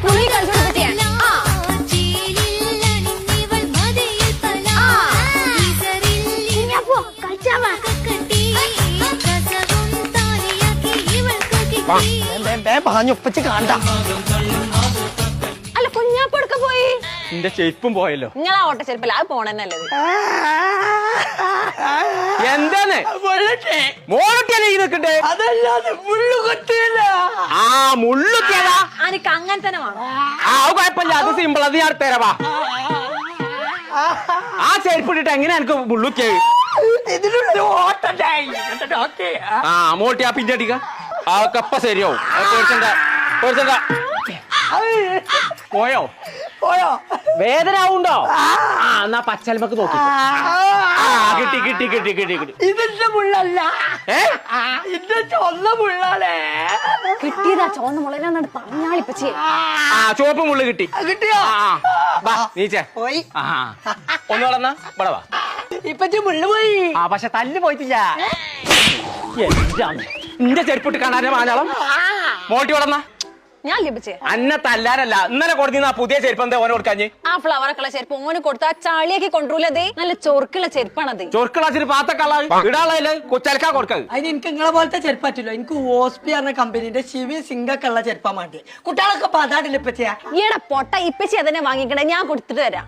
കുളി കളിച്ചോണ്ട് ഉപ്പച്ച് കാണണ്ട. അല്ല കുഞ്ഞാപ്പൊടുക്ക പോയി. എന്റെ ചെരുപ്പും പോയല്ലോ. നിങ്ങളാ ഓട്ട ചെരുപ്പല്ല അത് പോണെന്നല്ലത്. എന്താണ് മോളൊക്കെയല്ലേ ഈ നിൽക്കണ്ടേ? അതല്ലാതെ മുള്ളുകൊത്തിയല്ല. ആ മുള്ളുത്തിയതാ. എനിക്ക് അങ്ങനെ തന്നെ വേണം. ആ കുഴപ്പമില്ല, അത് സിമ്പിൾ. അത് ഞാൻ തരവാ. ആ ചെരുപ്പിട്ടിട്ട് എങ്ങനെ എനിക്ക് മുള്ളുത്തിയത്? ഇതിനുള്ളൊരു ഓട്ടണ്ടായി. ആ മോട്ടി ആ പിന്നെ അടിക്ക. ആ കപ്പ ശരിയാവും. പോയോ പോയോ? വേദന ആവുണ്ടോ? ആ എന്നാ പച്ചൽമക്ക് നോക്കി. കിട്ടി കിട്ടി കിട്ടി കിട്ടി കിട്ടി. ഇതിന്റെ മുള്ളല്ല, ഇതിന്റെ ചൊന്ന മുള്ളാണേ. കിട്ടിയതാ ചോന്ന മുളകാന്നാണ് പറഞ്ഞാളിപ്പച്ചേ. ആ ചുവപ്പ് മുള്ളു കിട്ടി. കിട്ടിയോ? നീച്ചേ പോയി. ഒന്ന് വളർന്നാ ഇവിടെ വാ. ഇപ്പച്ചി മുള്ളു പോയി. ആ പക്ഷെ തല്ല് പോയിട്ടില്ല. നിന്റെ ചെരുപ്പിട്ട് കാണാനേ മാഞ്ഞാളം. മോട്ടി വളർന്നാ ഞാൻ ലഭിച്ചേ അന്ന തല്ലാനല്ല. ഇന്നലെ കൊടുത്തിരുന്ന പുതിയ ചെരുപ്പ് എന്താ ഓനെ കൊടുക്കാഞ്ഞ്? ആ ഫ്ലവറൊക്കെയുള്ള ചെരുപ്പ് ഓന് കൊടുത്താ ചാളിയാക്കി കൊണ്ടുപോലതേ. നല്ല ചൊറുക്കുള്ള ചെരുപ്പാണത്. ചൊറുക്കളാച്ചിട്ട് പാത്തക്കള ഇടാളല്ലേ കൊച്ചലക്കാ കൊടുക്ക. അതിന് എനിക്ക് നിങ്ങളെ പോലത്തെ ചെരുപ്പ് പറ്റില്ലോ. എനിക്ക് ഓസ്പി പറഞ്ഞ കമ്പനീന്റെ ശിവി സിംഗൊക്കെയുള്ള ചെരുപ്പാ മാറ്റി. കുട്ടികളൊക്കെ പാതാടില്ല ഇപ്പച്ചിയാ. ഈടെ പൊട്ട ഇപ്പച്ചി അതന്നെ വാങ്ങിക്കണേ, ഞാൻ കൊടുത്തിട്ട് തരാം.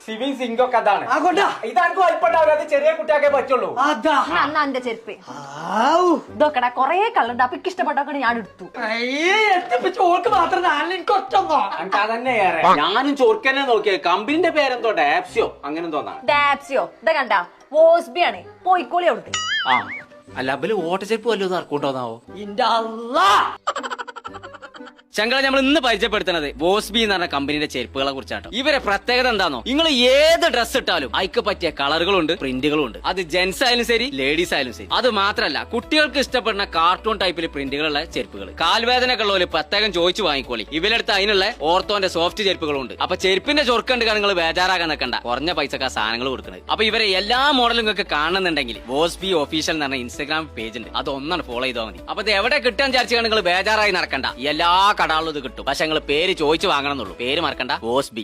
സിവിൽ സിങ്കൊക്കെ അതാണ്. ആകൊണ്ടാ ഇതാർക്ക് വലിപ്പുണ്ടാവില്ല, അത് ചെറിയ കുട്ടിയാക്കേ പറ്റുള്ളൂ. അതാ അന്ന് എന്റെ ചെരുപ്പ് ഇതൊക്കെടാ കൊറേ കളറുണ്ട്. അപ്പൊ എനിക്ക് ഞാൻ എടുത്തു. ചോർക്ക് മാത്രം എനിക്ക് ഒറ്റന്നോ. അതന്നെ ഞാനും ചോർക്കന്നെ നോക്കിയ കമ്പനിന്റെ പേരെന്തോ ഡാപ്സിയോ അങ്ങനെ തോന്നാ. ഡാപ്സിയോ ഇതാ കണ്ട വോസ്ബി ആണ്. പോയിക്കോളി അവിടുത്തെ. ആ അല്ല അബല് ഓട്ടച്ചെരുപ്പ് വല്ലതും ഇറക്കൂട്ടോന്നാവോ? ഇന്റെ അല്ലാ. ശങ്കള നമ്മൾ ഇന്ന് പരിചയപ്പെടുത്തുന്നത് വോസ്ബി എന്ന് പറഞ്ഞ കമ്പനിയുടെ ചെരുപ്പുകളെ കുറിച്ചാട്ടോ. ഇവരെ പ്രത്യേകത എന്താണോ, നിങ്ങൾ ഏത് ഡ്രസ് ഇട്ടാലും അതിക്ക് പറ്റിയ കളറുകളുണ്ട്, പ്രിന്റുകളും ഉണ്ട്. അത് ജെന്റ്സ് ആയാലും ശരി ലേഡീസ് ആയാലും ശരി. അത് മാത്രമല്ല കുട്ടികൾക്ക് ഇഷ്ടപ്പെടുന്ന കാർട്ടൂൺ ടൈപ്പിൽ പ്രിന്റുകളുള്ള ചെരുപ്പുകൾ. കാൽവേദനയൊക്കെ ഉള്ളവര് പ്രത്യേകം ചോദിച്ചു വാങ്ങിക്കോളി. ഇവരെടുത്ത് അതിനുള്ള ഓർത്തോന്റെ സോഫ്റ്റ് ചെരുപ്പുകളുണ്ട്. അപ്പൊ ചെരുപ്പിന്റെ ചൊറുക്കുണ്ട് നിങ്ങൾ ബേജാറാകാൻ നിൽക്കണ്ട. കുറഞ്ഞ പൈസക്ക് ആ സാധനങ്ങൾ കൊടുക്കുന്നത്. അപ്പൊ ഇവരെ എല്ലാ മോഡലും നിങ്ങൾക്ക് കാണുന്നുണ്ടെങ്കിൽ വോസ്ബി ഒഫീഷ്യൽ എന്ന് പറഞ്ഞ ഇൻസ്റ്റാഗ്രാം പേജ് ഉണ്ട്. അത് ഒന്നാണ് ഫോളോ ചെയ്താൽ മതി. അപ്പൊ ഇത് എവിടെ കിട്ടാൻ വിചാരിച്ചാൽ നിങ്ങൾ ബേജാറായി നടക്കണ്ട. എല്ലാ കടാളും ഇത് കിട്ടും. പക്ഷെ നിങ്ങൾ പേര് ചോദിച്ചു വാങ്ങണം എന്നുള്ളൂ. പേര് മറക്കണ്ട, വോസ്ബി.